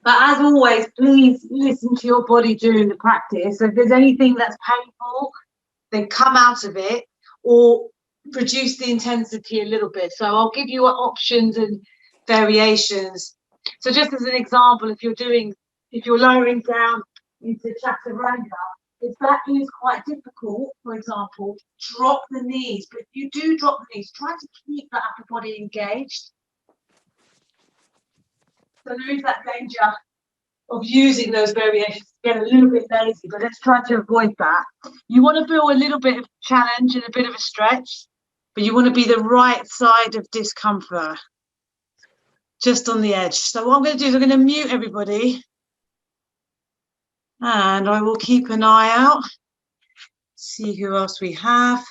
But as always, please listen to your body during the practice. So if there's anything that's painful, then come out of it or reduce the intensity a little bit. So I'll give you options and variations. So just as an example, if you're lowering down into chaturanga, if that is quite difficult, for example, drop the knees. But if you do drop the knees, try to keep that upper body engaged. So there is that danger of using those variations to get a little bit lazy, but let's try to avoid that. You want to feel a little bit of challenge and a bit of a stretch, but you want to be the right side of discomfort, just on the edge. So what I'm going to do is I'm going to mute everybody, and I will keep an eye out, see who else we have.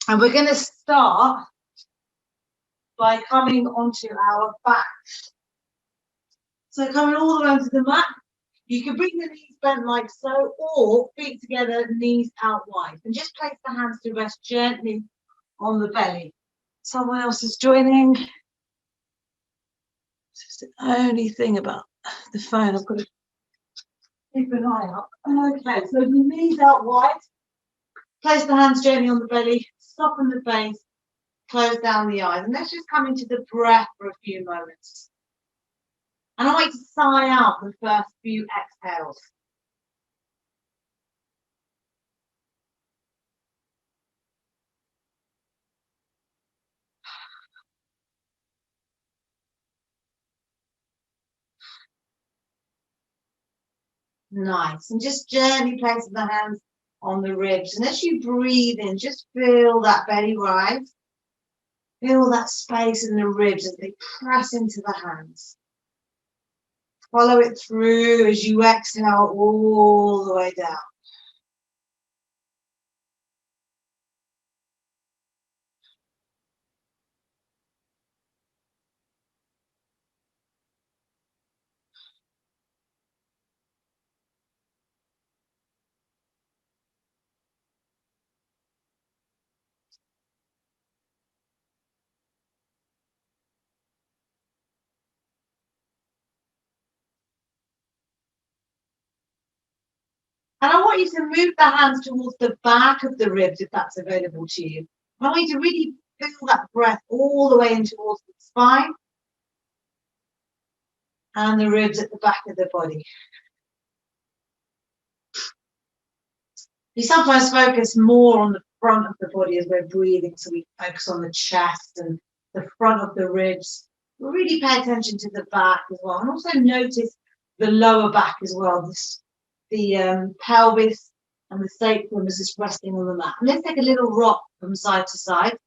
And we're going to start by coming onto our back. So coming all the way onto the mat, you can bring the knees bent like so, or feet together, knees out wide. And just place the hands to rest gently on the belly. Someone else is joining. It's the only thing about the phone. I've got to keep an eye out. Okay, so the knees out wide. Place the hands gently on the belly. Soften the face. Close down the eyes. And let's just come into the breath for a few moments. And I want you to sigh out the first few exhales. Nice. And just gently placing the hands on the ribs. And as you breathe in, just feel that belly rise. Feel that space in the ribs as they press into the hands. Follow it through as you exhale all the way down. And I want you to move the hands towards the back of the ribs if that's available to you. I want you to really feel that breath all the way in towards the spine and the ribs at the back of the body. We sometimes focus more on the front of the body as we're breathing, so we focus on the chest and the front of the ribs. Really pay attention to the back as well, and also notice the lower back as well. The pelvis and the sacrum is just resting on the mat. And let's take a little rock from side to side,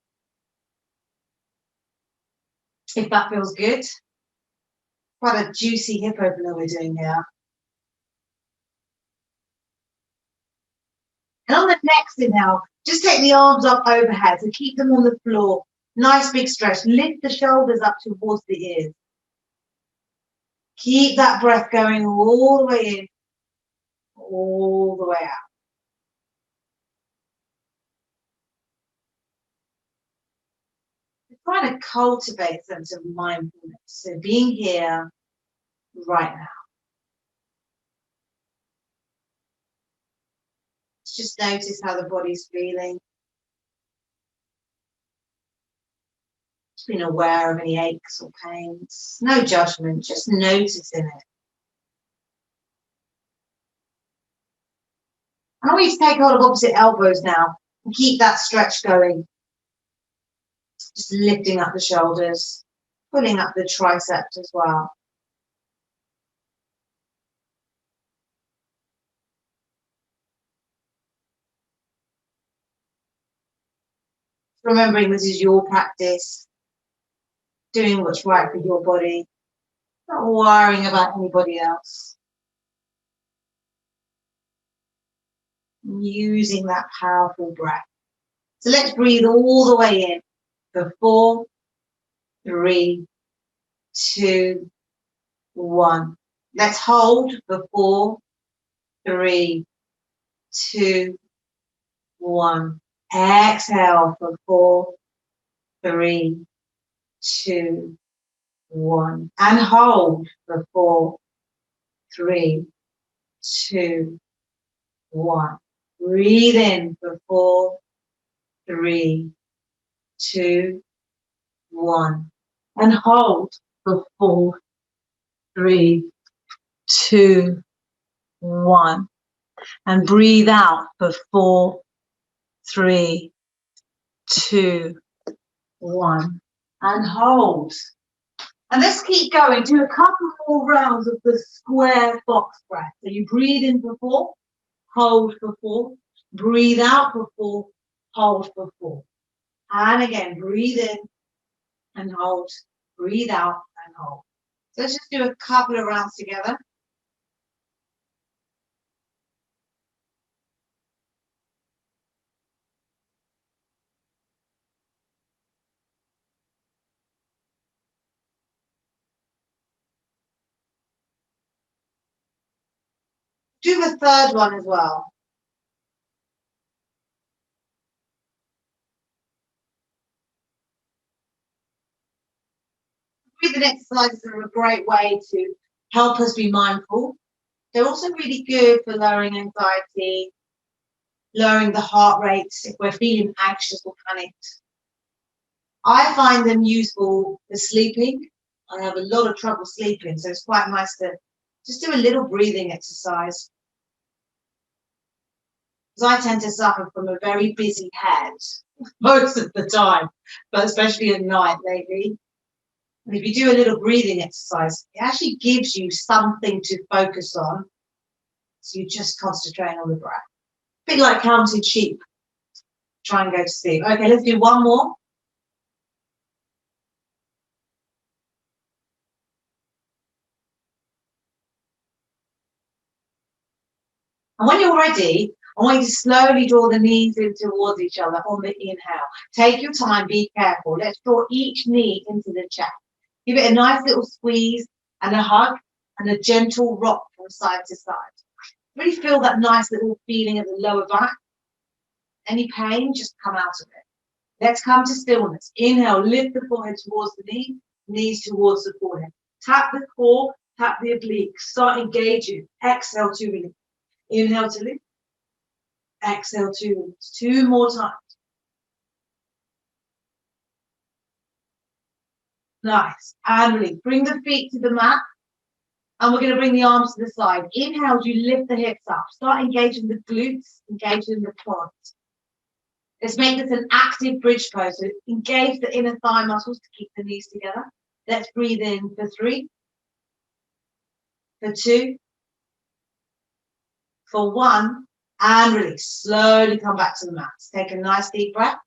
if that feels good. Quite a juicy hip opener we're doing here. And on the next inhale, just take the arms up overhead and keep them on the floor. Nice big stretch. Lift the shoulders up towards the ears. Keep that breath going all the way in, all the way out. Try to cultivate a sense of mindfulness. So being here right now. Just notice how the body's feeling. Just being aware of any aches or pains. No judgment, just noticing it. I want you to take hold of opposite elbows now and keep that stretch going. Just lifting up the shoulders, pulling up the triceps as well. Remembering this is your practice, doing what's right for your body, not worrying about anybody else. Using that powerful breath. So let's breathe all the way in for 4, 3, 2, 1. Let's hold for 4, 3, 2, 1. Exhale for 4, 3, 2, 1. And hold for 4, 3, 2, 1. Breathe in for 4, 3, 2, 1. And hold for 4, 3, 2, 1. And breathe out for 4, 3, 2, 1. And hold. And let's keep going. Do a couple more rounds of the square fox breath. So you breathe in for 4, hold for 4, breathe out for 4, hold for 4. And again, breathe in and hold, breathe out and hold. So let's just do a couple of rounds together. Do the third one as well. Breathing exercises are a great way to help us be mindful. They're also really good for lowering anxiety, lowering the heart rate if we're feeling anxious or panicked. I find them useful for sleeping. I have a lot of trouble sleeping, so it's quite nice to just do a little breathing exercise. Because I tend to suffer from a very busy head most of the time, but especially at night lately. And if you do a little breathing exercise, it actually gives you something to focus on. So you just concentrate on the breath. A bit like counting sheep. Try and go to sleep. Okay, let's do one more. And when you're ready, I want you to slowly draw the knees in towards each other on the inhale. Take your time, be careful. Let's draw each knee into the chest. Give it a nice little squeeze and a hug and a gentle rock from side to side. Really feel that nice little feeling at the lower back. Any pain, just come out of it. Let's come to stillness. Inhale, lift the forehead towards the knee, knees towards the forehead. Tap the core, tap the obliques. Start engaging. Exhale to release. Inhale to lift. Exhale to release. 2 more times. Nice. And release. Bring the feet to the mat. And we're going to bring the arms to the side. Inhale, you lift the hips up. Start engaging the glutes, engaging the quads. Let's make this an active bridge pose. So engage the inner thigh muscles to keep the knees together. Let's breathe in for 3, for 2, for 1, and release. Slowly come back to the mat. Take a nice deep breath.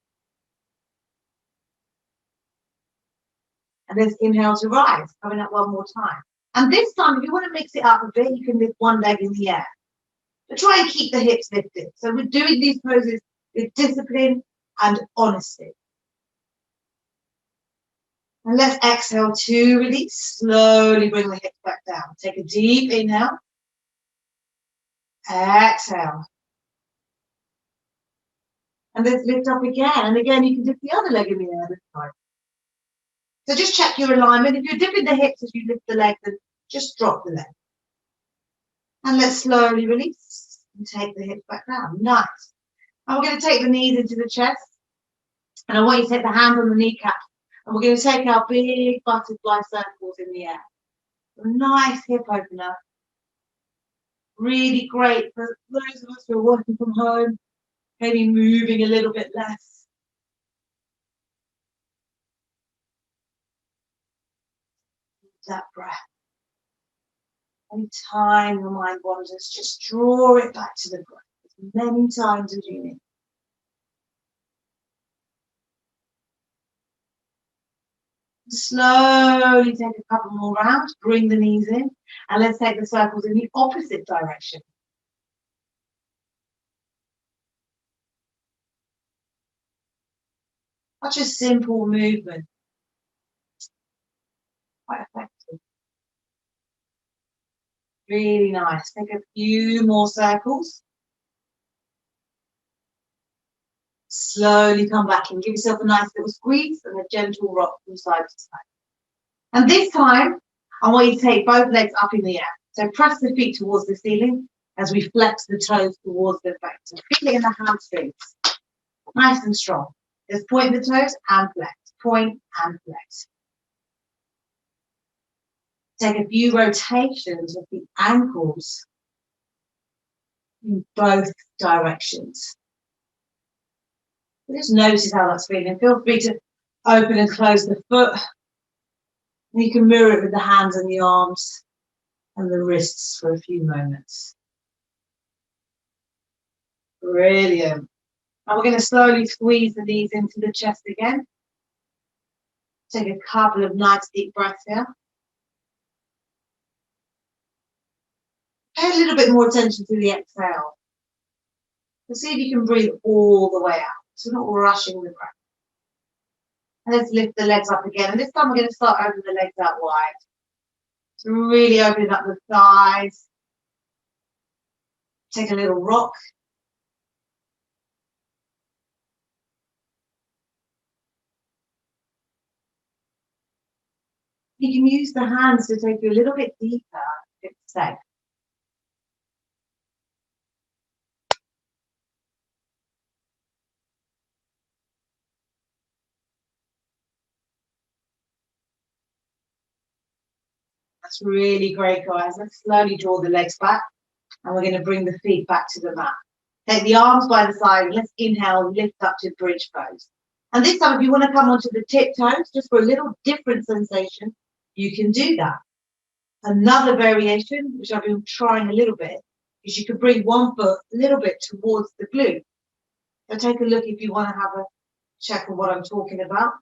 And let's inhale to rise. Coming up one more time. And this time, if you want to mix it up a bit, you can lift one leg in the air. But try and keep the hips lifted. So we're doing these poses with discipline and honesty. And let's exhale to release. Slowly bring the hips back down. Take a deep inhale. Exhale. And let's lift up again. And again, you can dip the other leg in the air this time. So just check your alignment. If you're dipping the hips as you lift the leg, then just drop the leg. And let's slowly release and take the hips back down. Nice. And we're going to take the knees into the chest. And I want you to take the hands on the kneecap. And we're going to take our big butterfly circles in the air. A nice hip opener. Really great for those of us who are working from home, maybe moving a little bit less. That breath. Anytime your mind wanders, just draw it back to the breath as many times as you need. Slowly take a couple more rounds, bring the knees in, and let's take the circles in the opposite direction. Such a simple movement. Quite effective. Really nice. Take a few more circles. Slowly come back and give yourself a nice little squeeze and a gentle rock from side to side. And this time, I want you to take both legs up in the air. So press the feet towards the ceiling as we flex the toes towards the face. So feel it in the hamstrings. Nice and strong. Just point the toes and flex. Point and flex. Take a few rotations of the ankles in both directions. Just notice how that's feeling. Feel free to open and close the foot. And you can mirror it with the hands and the arms and the wrists for a few moments. Brilliant. And we're going to slowly squeeze the knees into the chest again. Take a couple of nice deep breaths here. Pay a little bit more attention to the exhale. So see if you can breathe all the way out. So not rushing the breath. And let's lift the legs up again. And this time we're going to start opening the legs out wide. So really opening up the thighs. Take a little rock. You can use the hands to take you a little bit deeper if it's safe. That's really great, guys. Let's slowly draw the legs back. And we're going to bring the feet back to the mat. Take the arms by the side. Let's inhale, lift up to bridge pose. And this time, if you want to come onto the tiptoes, just for a little different sensation, you can do that. Another variation, which I've been trying a little bit, is you can bring one foot a little bit towards the glute. So take a look if you want to have a check of what I'm talking about.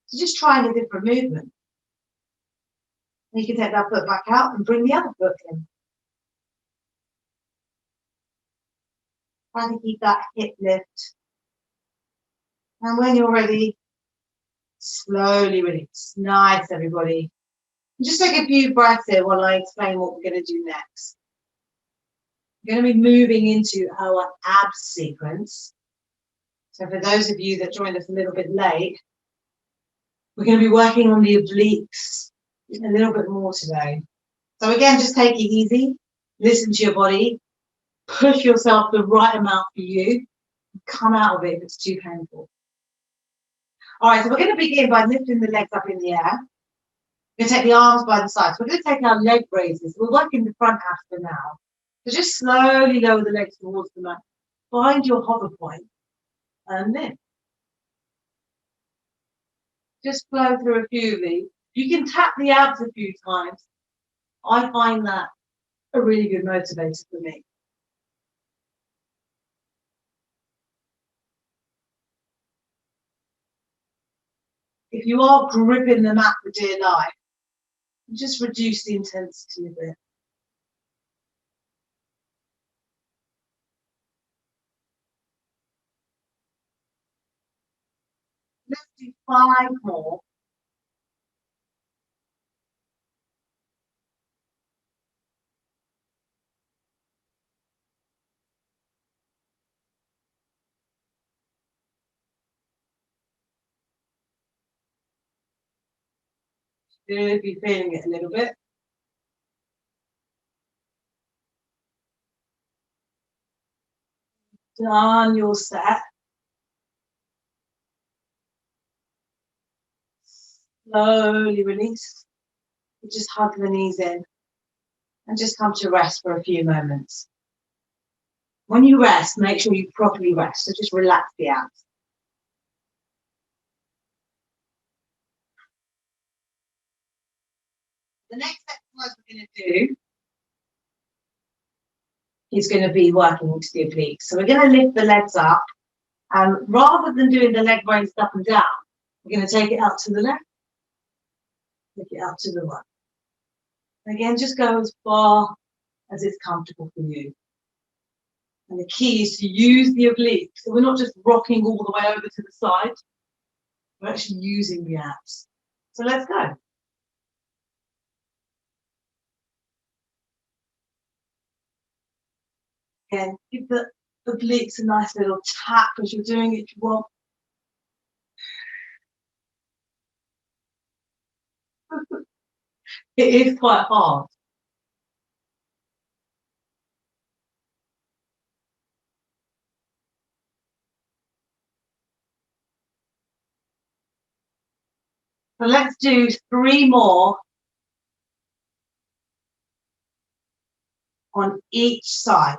So just trying a different movement. And you can take that foot back out and bring the other foot in. Try to keep that hip lift. And when you're ready, slowly release. Nice, everybody. Just take a few breaths here while I explain what we're going to do next. We're going to be moving into our abs sequence. So for those of you that joined us a little bit late, we're going to be working on the obliques a little bit more today. So again, just take it easy. Listen to your body. Push yourself the right amount for you. Come out of it if it's too painful. All right, so we're going to begin by lifting the legs up in the air. We're going to take the arms by the sides. We're going to take our leg raises. We're working the front half for now. So just slowly lower the legs towards the mat. Find your hover point and lift. Just flow through a few of these. You can tap the abs a few times. I find that a really good motivator for me. If you are gripping the mat for dear life, just reduce the intensity a bit. Let's do 5 more. Should be feeling it a little bit. Done your set. Slowly release. You just hug the knees in and just come to rest for a few moments. When you rest, make sure you properly rest. So just relax the abs. The next exercise we're going to do is going to be working into the obliques. So we're going to lift the legs up, and rather than doing the leg raised up and down, we're going to take it out to the left, take it out to the right. Again, just go as far as it's comfortable for you. And the key is to use the obliques. So we're not just rocking all the way over to the side, we're actually using the abs. So let's go. Again, give the obliques a nice little tap as you're doing it if you want. It is quite hard. So let's do 3 more on each side.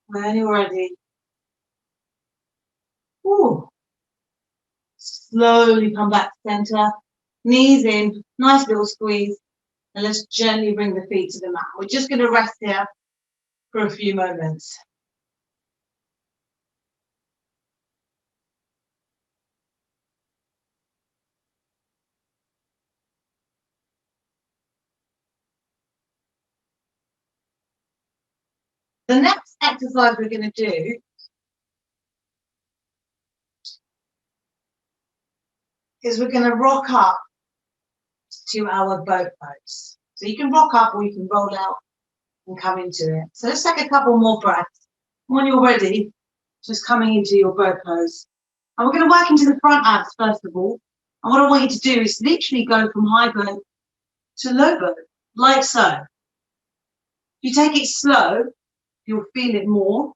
When you're ready. Ooh. Slowly come back to center. Knees in, nice little squeeze. And let's gently bring the feet to the mat. We're just going to rest here for a few moments. The next exercise we're going to do is we're going to rock up to our boat pose. So you can rock up or you can roll out and come into it. So let's take a couple more breaths. When you're ready, just coming into your boat pose. And we're going to work into the front abs first of all. And what I want you to do is literally go from high boat to low boat, like so. If you take it slow, you'll feel it more.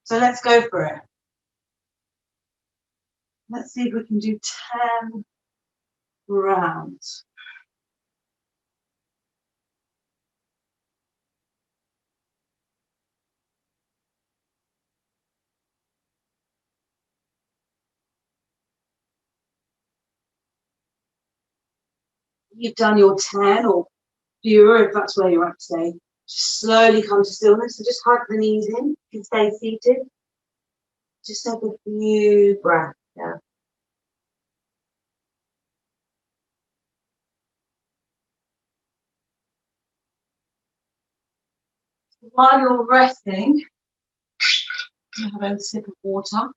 So let's go for it. Let's see if we can do 10 rounds. You've done your 10 or fewer if that's where you're at today. Just slowly come to stillness. So just hug the knees in. You can stay seated. Just take a few breaths. Yeah. While you're resting, you have a sip of water.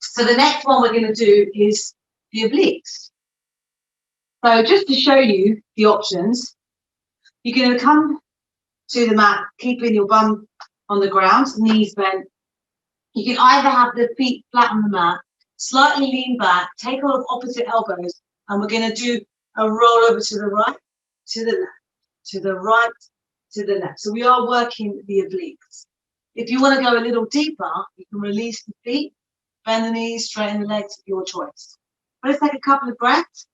So the next one we're going to do is the obliques. So just to show you the options, you're going to come to the mat, keeping your bum on the ground, knees bent. You can either have the feet flat on the mat, slightly lean back, take hold of opposite elbows, and we're going to do a roll over to the right, to the left, to the right, to the left. So we are working the obliques. If you want to go a little deeper, you can release the feet, bend the knees, straighten the legs, your choice. But let's take a couple of breaths.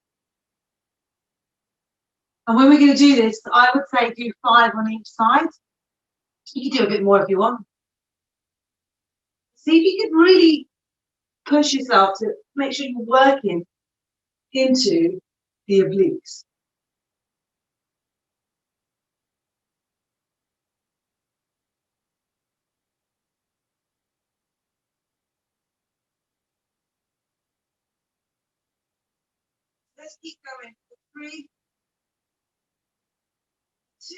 And when we're going to do this, I would say do 5 on each side. You can do a bit more if you want. See if you can really push yourself to make sure you're working into the obliques. Let's keep going. 3,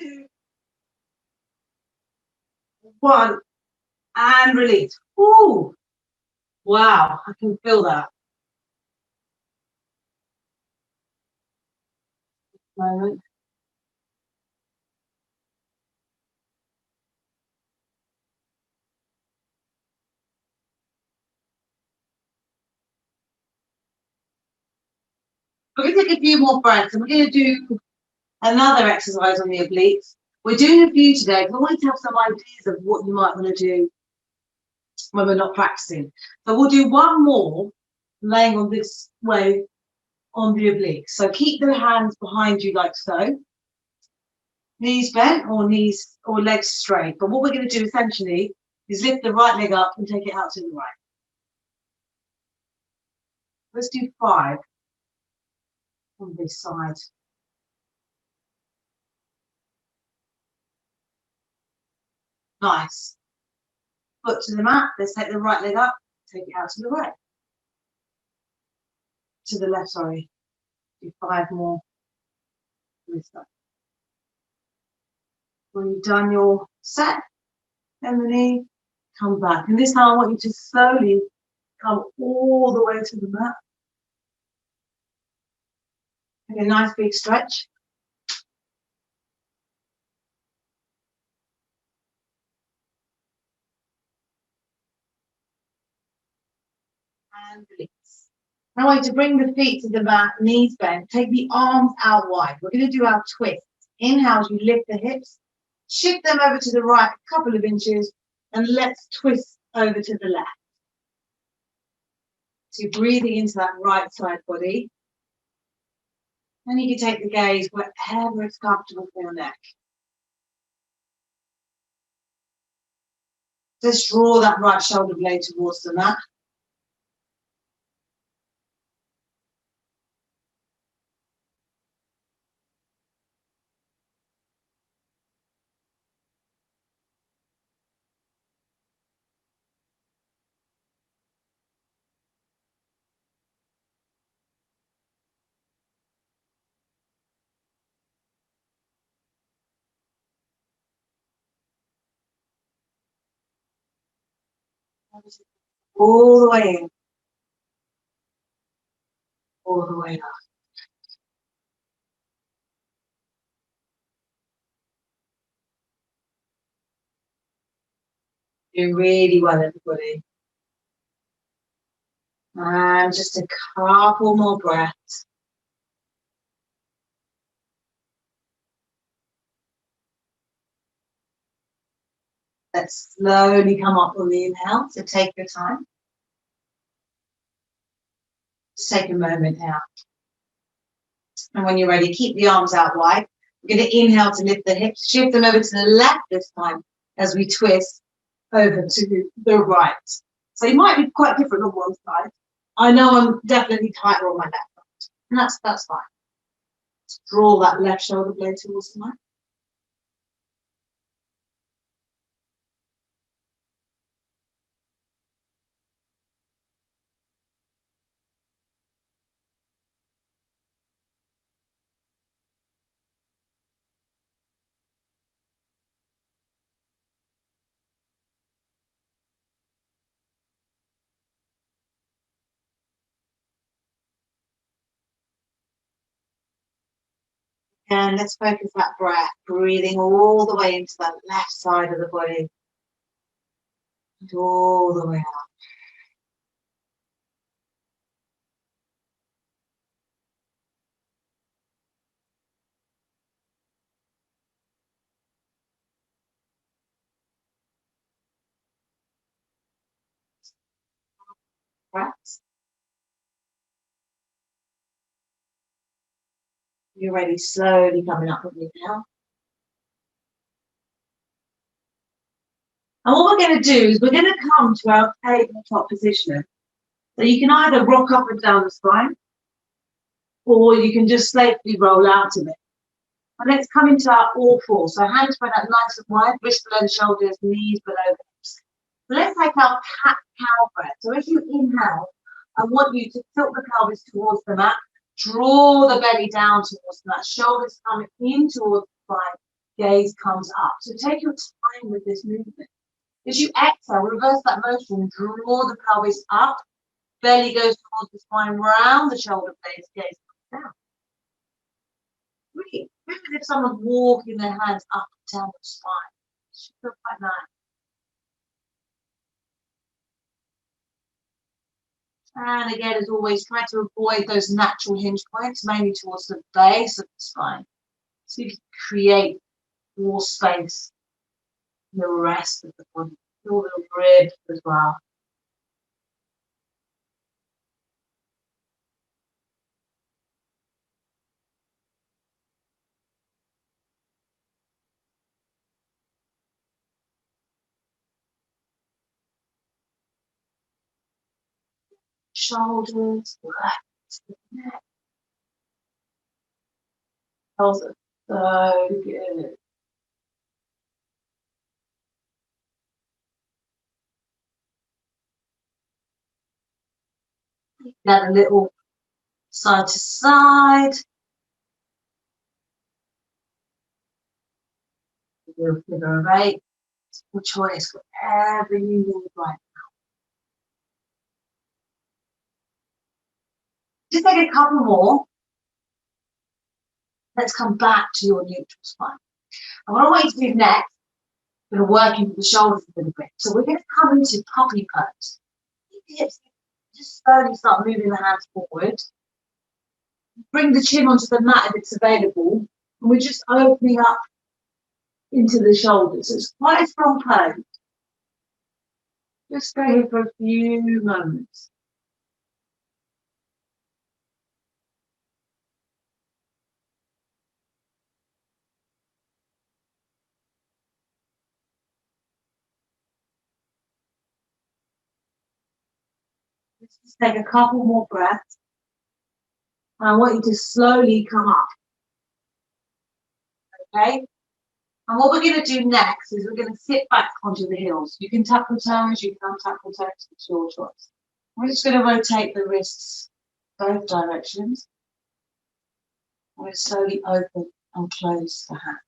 2, 1, and release. Ooh, wow, I can feel that. Moment. We're going to take a few more breaths and we're going to do another exercise on the obliques. We're doing a few today because I wanted to have some ideas of what you might want to do when we're not practicing. So we'll do one more laying on this way on the obliques. So keep the hands behind you like so. Knees bent or knees or legs straight. But what we're going to do essentially is lift the right leg up and take it out to the right. Let's do 5 on this side. Nice. Foot to the mat. Let's take the right leg up, take it out to the right. To the left, sorry. Do 5 more. This side. When you've done your set, bend the knee, come back. And this time I want you to slowly come all the way to the mat. Take a nice big stretch. and release. Now I want you to bring the feet to the mat, knees bent, take the arms out wide. We're going to do our twist. Inhale as you lift the hips, shift them over to the right a couple of inches, and let's twist over to the left. So you're breathing into that right side body. And you can take the gaze wherever it's comfortable for your neck. Just draw that right shoulder blade towards the mat. All the way in. All the way up. Doing really well, everybody. And just a couple more breaths. Let's slowly come up on the inhale, so take your time. Just take a moment now. And when you're ready, keep the arms out wide. We're going to inhale to lift the hips, shift them over to the left this time as we twist over to the right. So you might be quite different on one side. I know I'm definitely tighter on my left side, and that's fine. Let's draw that left shoulder blade towards the mat. And let's focus that breath, breathing all the way into that left side of the body, and all the way up. Breaths. You're ready, slowly coming up with me now. And what we're going to do is we're going to come to our tabletop position. So you can either rock up and down the spine, or you can just safely roll out of it. And let's come into our all fours. So hands spread out nice and wide, wrists below the shoulders, knees below the hips. So let's take our cat-cow breath. So as you inhale, I want you to tilt the pelvis towards the mat, draw the belly down towards the mat, shoulders coming in towards the spine, gaze comes up. So take your time with this movement. As you exhale, reverse that motion, draw the pelvis up, belly goes towards the spine, round the shoulder blades, gaze comes down. Really, as if someone's walking their hands up and down the spine. It should feel quite nice. And again, as always, try to avoid those natural hinge points, mainly towards the base of the spine. So you can create more space in the rest of the body. Your little ribs as well. Shoulders, relax the neck. Those are so good. Get a little side to side. Do a figure of eight. It's your choice, whatever you need right now. Just take a couple more. Let's come back to your neutral spine. And what I want you to do next, we're going to work into the shoulders a little bit. So we're going to come into puppy pose. Keep the hips Just slowly start moving the hands forward. Bring the chin onto the mat if it's available. And we're just opening up into the shoulders. It's quite a strong pose. Just stay here for a few moments. Let's just take a couple more breaths. And I want you to slowly come up. Okay? And what we're going to do next is we're going to sit back onto the heels. You can tap the toes, you can untap the toes, it's your choice. We're just going to rotate the wrists both directions. I'm going to slowly open and close the hand.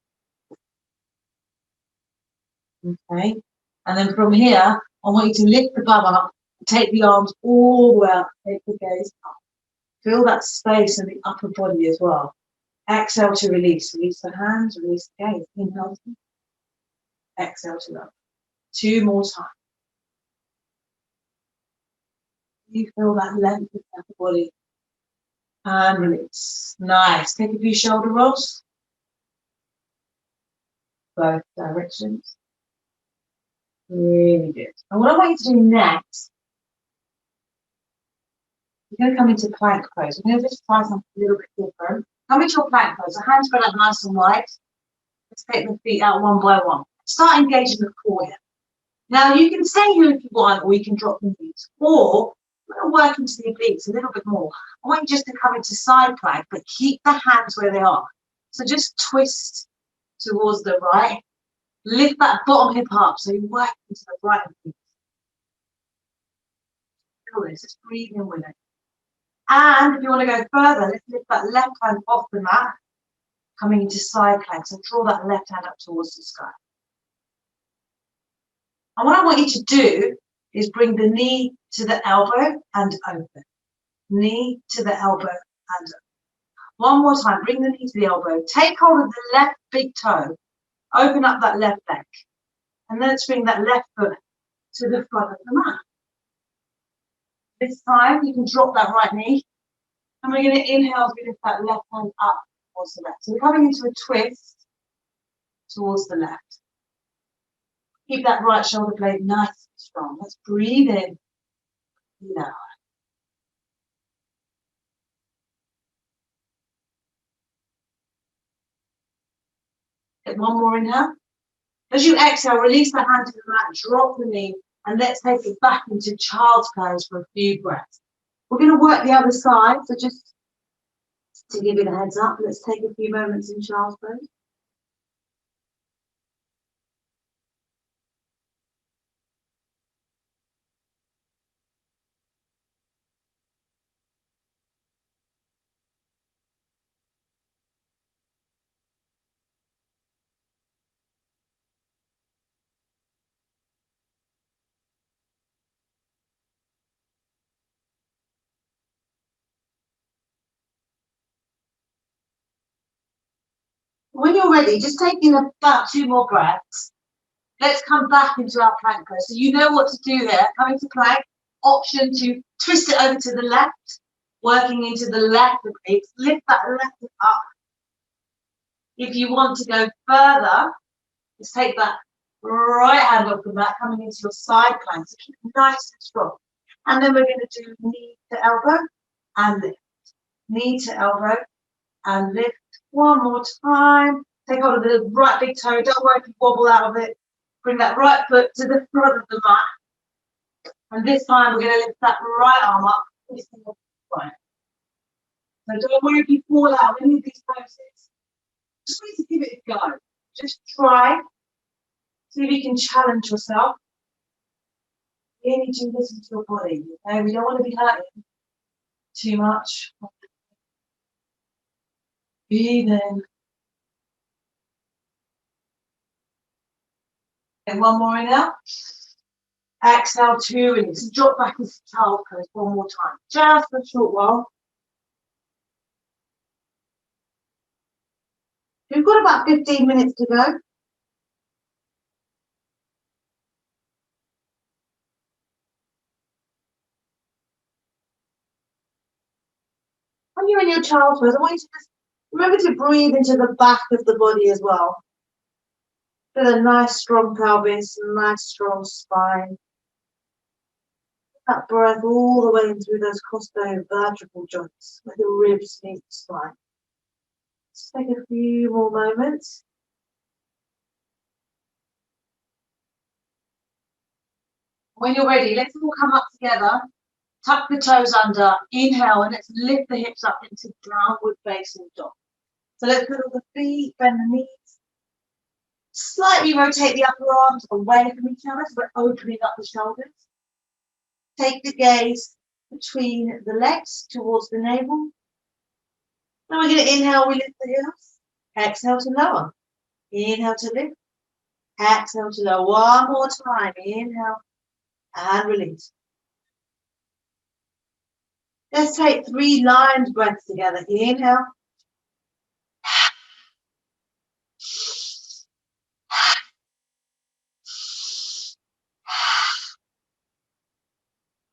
Okay? And then from here, I want you to lift the bum up, take the arms all the way up, take the gaze up. Feel that space in the upper body as well. Exhale to release. Release the hands, release the gaze. Inhale. Exhale to lower. 2 more times. You feel that length of the body. And release. Nice. Take a few shoulder rolls. Both directions. Really good. And what I want you to do next, you're going to come into plank pose. We're going to just try something a little bit different. Come into your plank pose. So hands spread out nice and wide. Let's take the feet out one by one. Start engaging the core here. Now you can stay here if you want, or you can drop the knees. Or we're going to work into the obliques a little bit more. I want you just to come into side plank, but keep the hands where they are. So just twist towards the right. Lift that bottom hip up so you work into the right obliques. Feel this, just breathe in with it. And if you want to go further, let's lift that left hand off the mat, coming into side plank. So draw that left hand up towards the sky. And what I want you to do is bring the knee to the elbow and open. Knee to the elbow and open. One more time, bring the knee to the elbow. Take hold of the left big toe. Open up that left leg. And then let's bring that left foot to the front of the mat. This time, you can drop that right knee. And we're going to inhale as we lift that left hand up towards the left. So we're coming into a twist towards the left. Keep that right shoulder blade nice and strong. Let's breathe in. Breathe out. Get one more inhale. As you exhale, release the hand to the mat, drop the knee, and let's take it back into child's pose for a few breaths. We're going to work the other side, so just to give you the heads up, let's take a few moments in child's pose. When you're ready, just taking about 2 more breaths. Let's come back into our plank pose. So you know what to do here. Coming to plank, option to twist it over to the left, working into the left obliques. Lift that left hip up. If you want to go further, let's take that right hand off the mat, coming into your side plank. So keep it nice and strong. And then we're going to do knee to elbow and lift. Knee to elbow and lift. One more time. Take hold of the right big toe. Don't worry if you wobble out of it. Bring that right foot to the front of the mat. And this time we're going to lift that right arm up. Right. So don't worry if you fall out of any of these poses. Just need to give it a go. Just try. See if you can challenge yourself. Really do listen to your body. Okay? We don't want to be hurting too much. Breathe in. And one more inhale. Exhale, 2 release. Drop back into child pose one more time. Just for a short while. We've got about 15 minutes to go. your child's pose, I want you to just remember to breathe into the back of the body as well. Feel a nice strong pelvis, nice strong spine. That breath all the way in through those costovertebral joints, where the ribs meet the spine. Just take a few more moments. When you're ready, let's all come up together. Tuck the toes under. Inhale, and let's lift the hips up into downward facing dog. So let's put all the feet, bend the knees. Slightly rotate the upper arms away from each other, so we're opening up the shoulders. Take the gaze between the legs towards the navel. Now we're going to inhale, we lift the heels. Exhale to lower. Inhale to lift. Exhale to lower. One more time. Inhale and release. Let's take 3 lined breaths together. Inhale.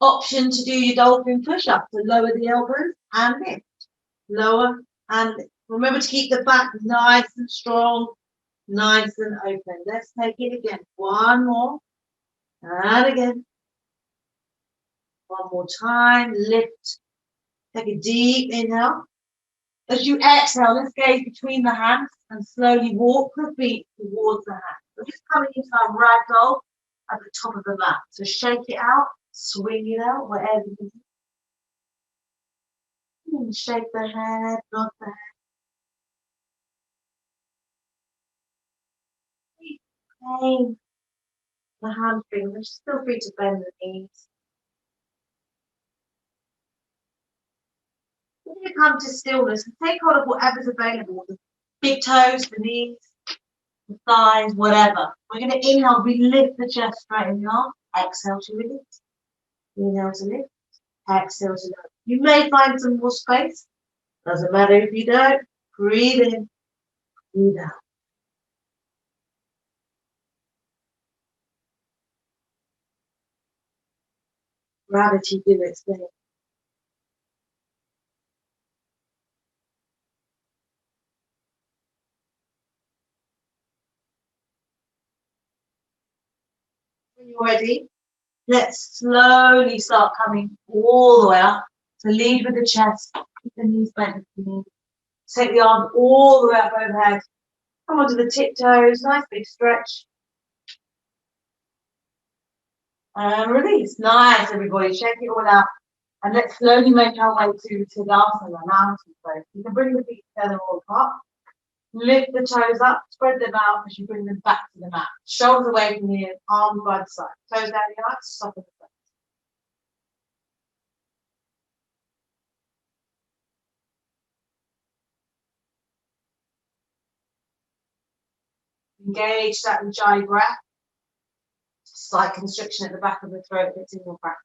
Option to do your dolphin push-up to lower the elbows and lift. Lower and lift. Remember to keep the back nice and strong, nice and open. Let's take it again. One more. And again. One more time. Lift. Take a deep inhale. As you exhale, let's gaze between the hands and slowly walk the feet towards the hands. We're just coming into our ragdoll at the top of the mat. So shake it out, swing it out, whatever you do. And shake the head, nod the head. Keep playing the hamstrings. Feel free to bend the knees. When you come to stillness, take hold of whatever's available. The big toes, the knees, the thighs, whatever. We're going to inhale, we lift the chest straight in the arm. Exhale to release. Inhale to lift. Exhale to lift. You may find some more space. Doesn't matter if you don't. Breathe in. Breathe out. Gravity do its thing. When you're ready, let's slowly start coming all the way up. So lead with the chest, keep the knees bent if you need. Take the arms all the way up overhead. Come onto the tiptoes, nice big stretch. And release. Nice, everybody. Shake it all out. And let's slowly make our way to Tadasana, mountain pose. You can bring the feet together all apart. Lift the toes up, spread them out as you bring them back to the mat. Shoulders away from the ears, arms by the side. Toes down the eyes, soften the face. Engage that Ujjayi breath. Slight constriction at the back of the throat that's in your practice.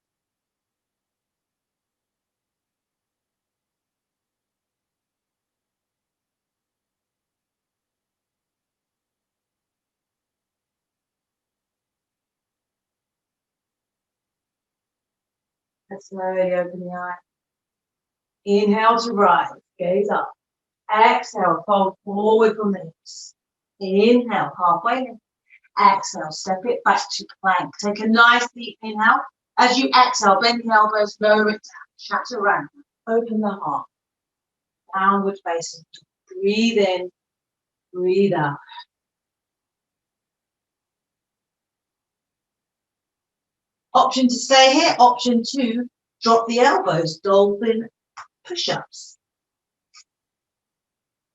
Let's slowly open the eye. Inhale to rise, gaze up. Exhale, fold forward from the hips. Inhale, halfway lift. Exhale, step it back to plank. Take a nice deep inhale. As you exhale, bend the elbows, lower it down. Chaturanga. Open the heart. Downward facing. Breathe in, breathe out. Option to stay here. Option 2, drop the elbows. Dolphin push-ups.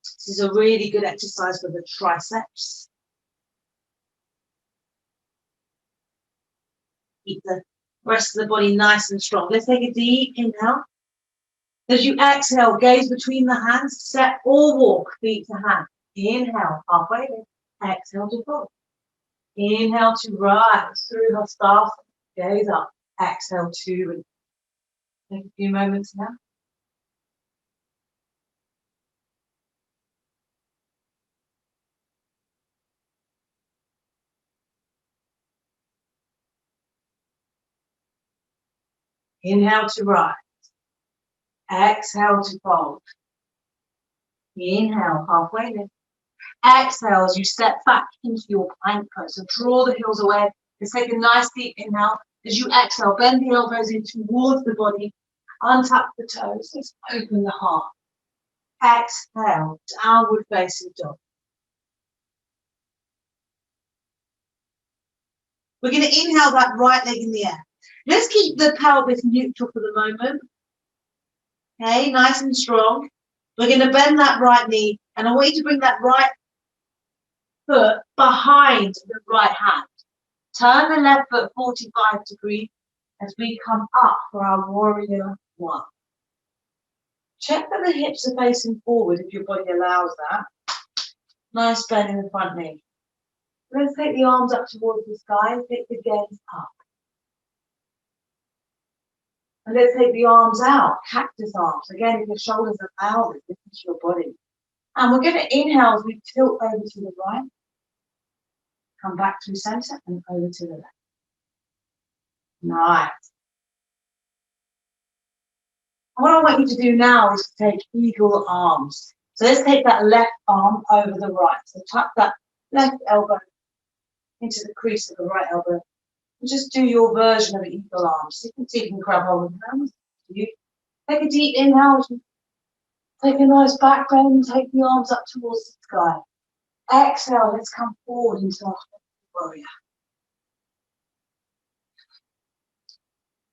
This is a really good exercise for the triceps. Keep the rest of the body nice and strong. Let's take a deep inhale. As you exhale, gaze between the hands, step or walk, feet to hand. Inhale, halfway lift. Exhale to fold. Inhale to rise through Hastasana. Gaze up. Exhale to release. Take a few moments now. Inhale to rise. Exhale to fold. Inhale, halfway lift. Exhale as you step back into your plank pose. So draw the heels away. Let's take a nice deep inhale. As you exhale, bend the elbows in towards the body. Untuck the toes. Let's open the heart. Exhale, downward facing dog. We're going to inhale that right leg in the air. Let's keep the pelvis neutral for the moment. Okay, nice and strong. We're going to bend that right knee, and I want you to bring that right foot behind the right hand. Turn the left foot 45 degrees as we come up for our warrior one. Check that the hips are facing forward if your body allows that. Nice bend in the front knee. Let's take the arms up towards the sky, hip the gaze up. And let's take the arms out, cactus arms. Again, if your shoulders are out, this is your body. And we're going to inhale as we tilt over to the right. Come back through center and over to the left. Nice. What I want you to do now is to take eagle arms. So let's take that left arm over the right. So tuck that left elbow into the crease of the right elbow. And just do your version of eagle arms. So you can see you can grab hold of the hands. You take a deep inhale. Take a nice back bend. Take the arms up towards the sky. Exhale. Let's come forward into our warrior.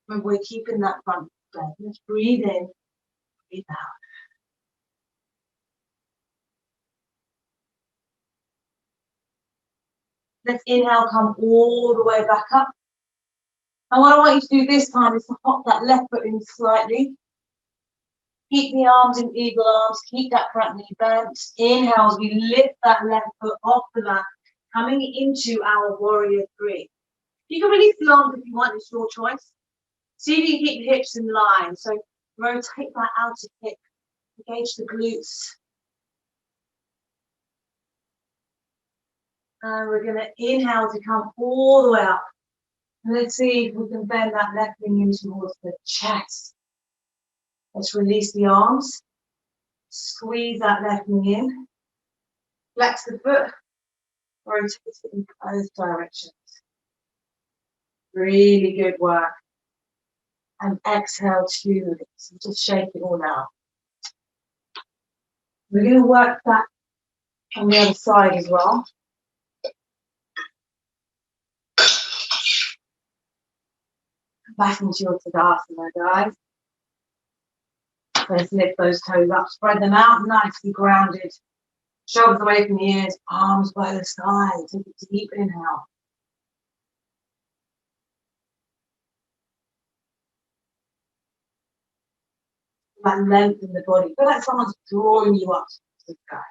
Remember, we're keeping that front bend. Let's breathe in, breathe out. Let's inhale, come all the way back up. And what I want you to do this time is to hop that left foot in slightly. Keep the arms in eagle arms. Keep that front knee bent. Inhale as we lift that left foot off the mat, coming into our warrior three. You can release the arms if you want. It's your choice. See if you can keep the hips in line. So rotate that outer hip. Engage the glutes. And we're going to inhale to come all the way up. And let's see if we can bend that left knee in towards the chest. Let's release the arms. Squeeze that left knee in. Flex the foot. Rotate it in both directions. Really good work. And exhale to release. So just shake it all out. We're going to work that on the other side as well. Back into your Tadasana, guys. Let's lift those toes up, spread them out, nicely grounded. Shoulders away from the ears, arms by the side. Take a deep inhale. That length in the body. Feel like someone's drawing you up to the sky.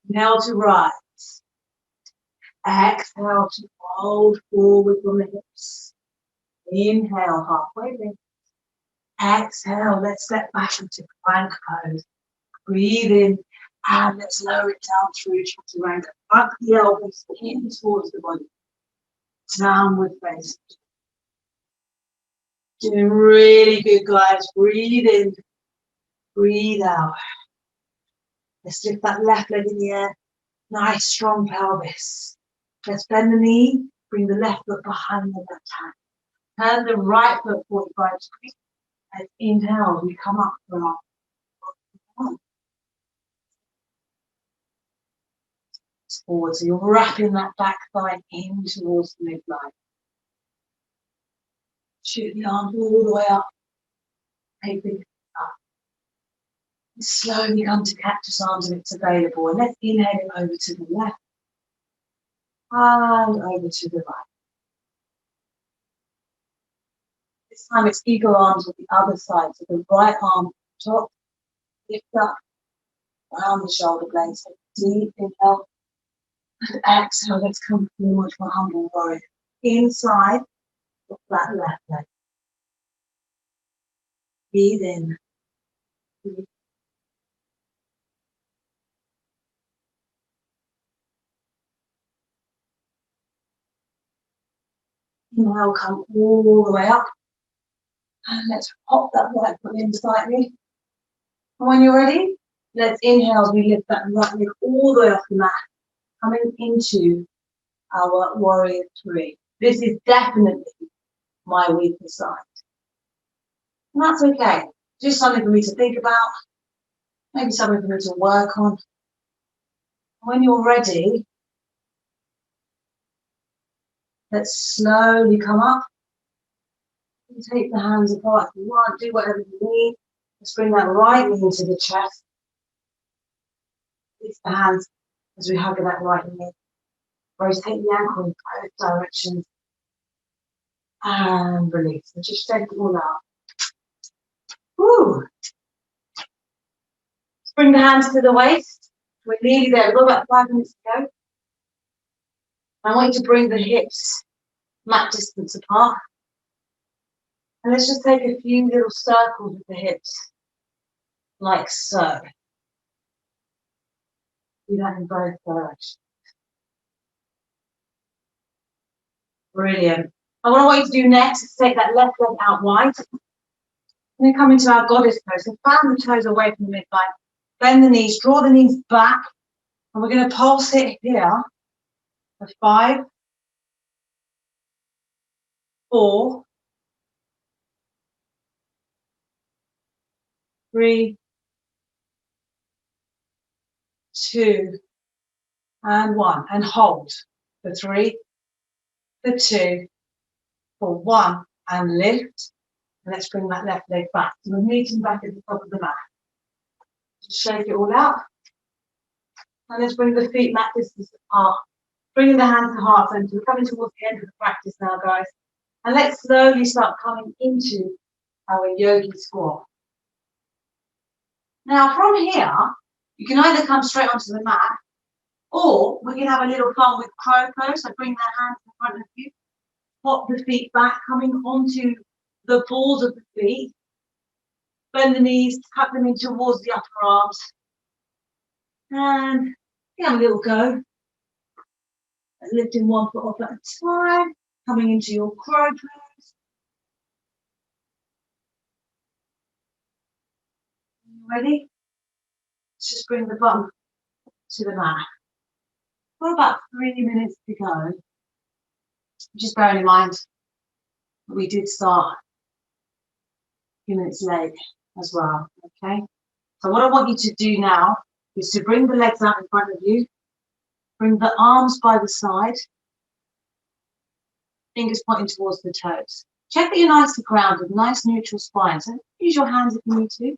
Inhale to rise. Exhale to fold forward from the hips. Inhale, halfway lift. Exhale, let's step back into plank pose. Breathe in, and let's lower it down through chaturanga. Up the elbows in towards the body. Downward facing. Doing really good, guys. Breathe in, breathe out. Let's lift that left leg in the air. Nice, strong pelvis. Let's bend the knee. Bring the left foot behind the left hand. Turn the right foot 45 degrees. And inhale, we come up for our forward. So you're wrapping that back thigh in towards the midline. Shoot the arms all the way up. Take the up. And slowly come to cactus arms if it's available. And let's inhale it over to the left. And over to the right. This time it's eagle arms with the other side. So the right arm top, lift up, around the shoulder blades. So deep inhale. And exhale, let's come forward for humble warrior. Inside, the flat left leg. Breathe in. Breathe. Inhale, come all the way up. And let's pop that right foot in slightly. And when you're ready, let's inhale as we lift that right leg all the way off the mat, coming into our warrior three. This is definitely my weaker side. And that's okay. Just something for me to think about, maybe something for me to work on. When you're ready, let's slowly come up. And take the hands apart if you want, do whatever you need. Let's bring that right knee into the chest. Release the hands as we hug that right knee. Rotate the ankle in both directions. And release. And just shake it all out. Woo! Bring the hands to the waist. We're nearly there. We've got about 5 minutes to go. I want you to bring the hips mat distance apart. And let's just take a few little circles with the hips, like so. Do that in both directions. Brilliant. And what I want you to do next is take that left leg out wide. And then come into our goddess pose. So fan the toes away from the midline. Bend the knees, draw the knees back. And we're going to pulse it here for 5, 4, 3, 2, and 1. And hold for 3, for 2, for 1. And lift. And let's bring that left leg back. So we're meeting back at the top of the mat. Just shake it all out. And let's bring the feet mat distance apart. Bringing the hands to heart center. We're coming towards the end of the practice now, guys. And let's slowly start coming into our yogi squat. Now, from here, you can either come straight onto the mat, or we can have a little fun with crow pose. So bring the hands in front of you. Pop the feet back, coming onto the balls of the feet. Bend the knees, tuck them in towards the upper arms. And have a little go. Lifting one foot off at a time. Coming into your crow pose. Ready? Let's just bring the bum to the mat. Got about 3 minutes to go. Just bearing in mind that we did start a few minutes late as well. Okay. So what I want you to do now is to bring the legs out in front of you. Bring the arms by the side. Fingers pointing towards the toes. Check that you're nice and grounded, nice neutral spine. So use your hands if you need to.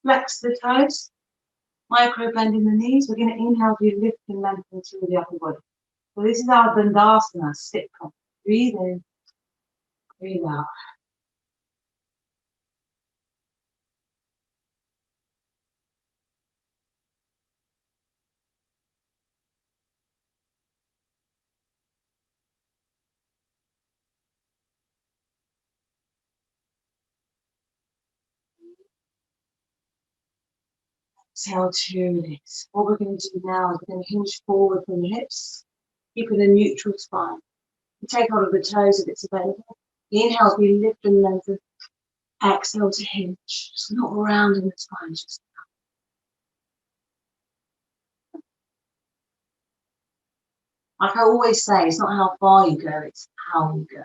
Flex the toes. Micro bend in the knees. We're going to inhale, you lift and lengthen through the upper body. So this is our Dandasana, sit come. Breathe in, breathe out. Exhale to release. What we're going to do now is we're going to hinge forward from the hips, keeping a neutral spine. You take hold of the toes if it's available. Inhale, we lift and lengthen. Exhale to hinge. Just not rounding the spine. Just like I always say, it's not how far you go, it's how you go.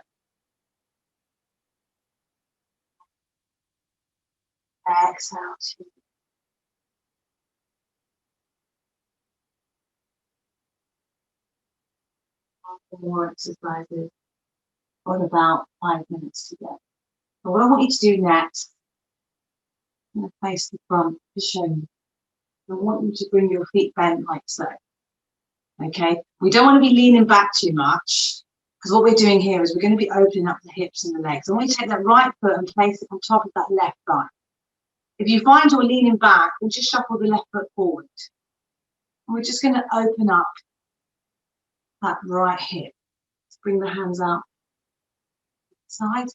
Exhale to more exercises. Got about 5 minutes to go. So what I want you to do next, I'm going to face the front to show you. I want you to bring your feet bent like so. Okay, we don't want to be leaning back too much, because what we're doing here is we're going to be opening up the hips and the legs. I want you to take that right foot and place it on top of that left thigh. If you find you're leaning back, we'll just shuffle the left foot forward. And we're just going to open up that right hip. Let's bring the hands out side.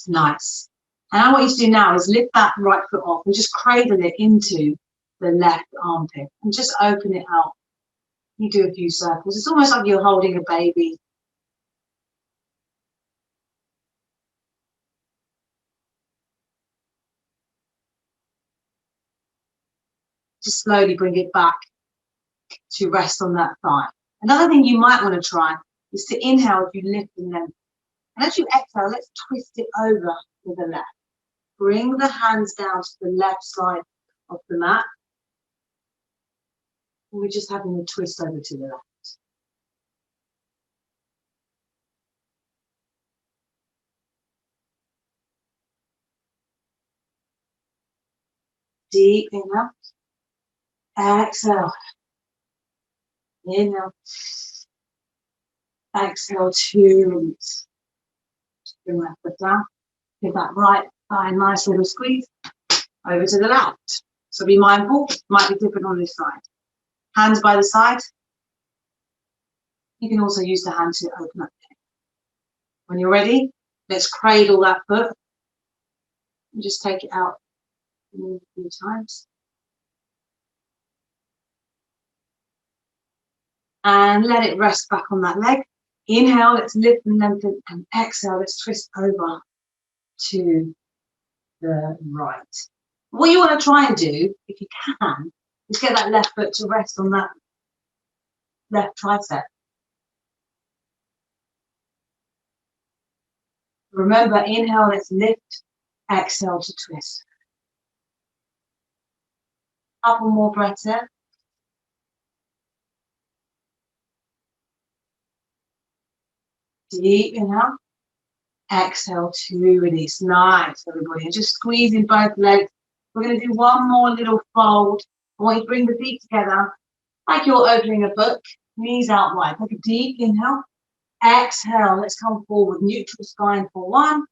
Nice. And I want you to do now is lift that right foot off and just cradle it into the left armpit and just open it out. You do a few circles. It's almost like you're holding a baby. Just slowly bring it back to rest on that thigh. Another thing you might want to try is to inhale as you lift and lengthen. And as you exhale, let's twist it over to the left. Bring the hands down to the left side of the mat. And we're just having a twist over to the left. Deep inhale. Exhale. Inhale. Exhale, 2 release. Bring that foot down. Give that right thigh a nice little squeeze over to the left. So be mindful, it might be different on this side. Hands by the side. You can also use the hand to open up. When you're ready, let's cradle that foot and just take it out a few times. And let it rest back on that leg. Inhale, let's lift and lengthen, and exhale, let's twist over to the right. What you want to try and do, if you can, is get that left foot to rest on that left tricep. Remember, inhale, let's lift, exhale to twist. Couple more breaths in. Deep inhale, exhale to release. Nice, everybody. And just squeezing both legs. We're going to do one more little fold. I want you to bring the feet together like you're opening a book. Knees out wide. Take a deep inhale. Exhale. Let's come forward. Neutral spine for 1.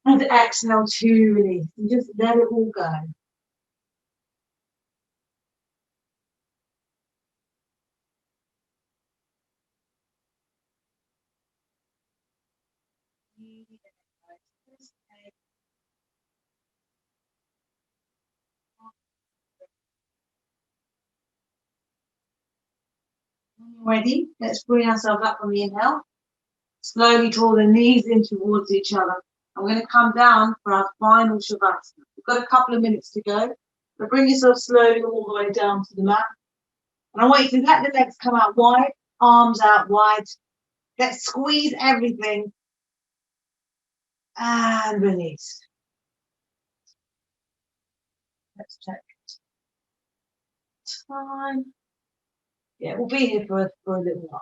And exhale to release. And just let it all go. Ready? Let's bring ourselves up on the inhale. Slowly draw the knees in towards each other. I'm going to come down for our final Shavasana. We've got a couple of minutes to go. But bring yourself slowly all the way down to the mat. And I want you to let the legs come out wide, arms out wide. Let's squeeze everything. And release. Let's check time. Yeah, we'll be here for a little while.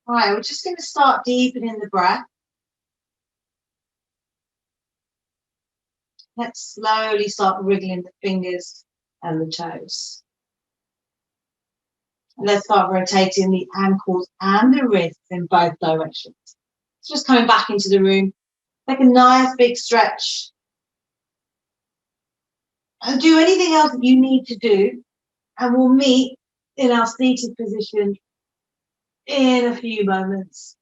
All right, we're just going to start deepening the breath. Let's slowly start wriggling the fingers and the toes. And let's start rotating the ankles and the wrists in both directions. It's just coming back into the room. Take a nice big stretch. And do anything else that you need to do. And we'll meet in our seated position in a few moments.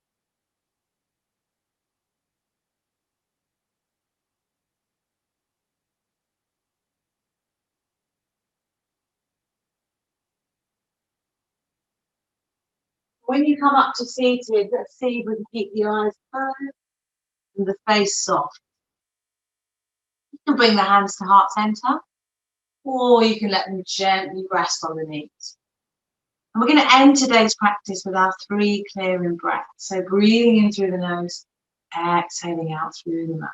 When you come up to seated, let's see if we can keep the eyes closed and the face soft. You can bring the hands to heart center. or you can let them gently rest on the knees. And we're going to end today's practice with our 3 clearing breaths. So breathing in through the nose, exhaling out through the mouth.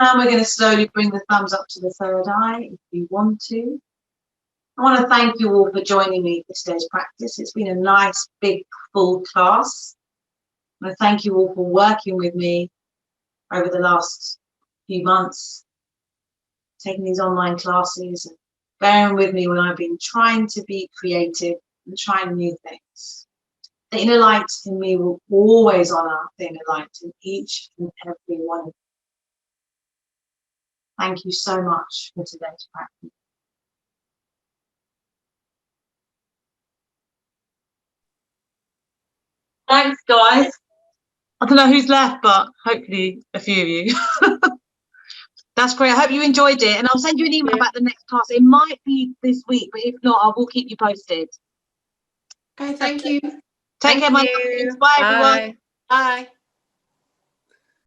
And we're going to slowly bring the thumbs up to the third eye if you want to. I want to thank you all for joining me for today's practice. It's been a nice, big, full class. I want to thank you all for working with me over the last few months, taking these online classes and bearing with me when I've been trying to be creative and trying new things. The inner light in me will always honour the inner light in each and every one of you. Thank you so much for today's practice. Thanks, guys. I don't know who's left, but hopefully a few of you. That's great. I hope you enjoyed it, and I'll send you an email about the next class. It might be this week, but if not, I will keep you posted. Okay, thank you. Take care, my friends. Bye, everyone. Bye.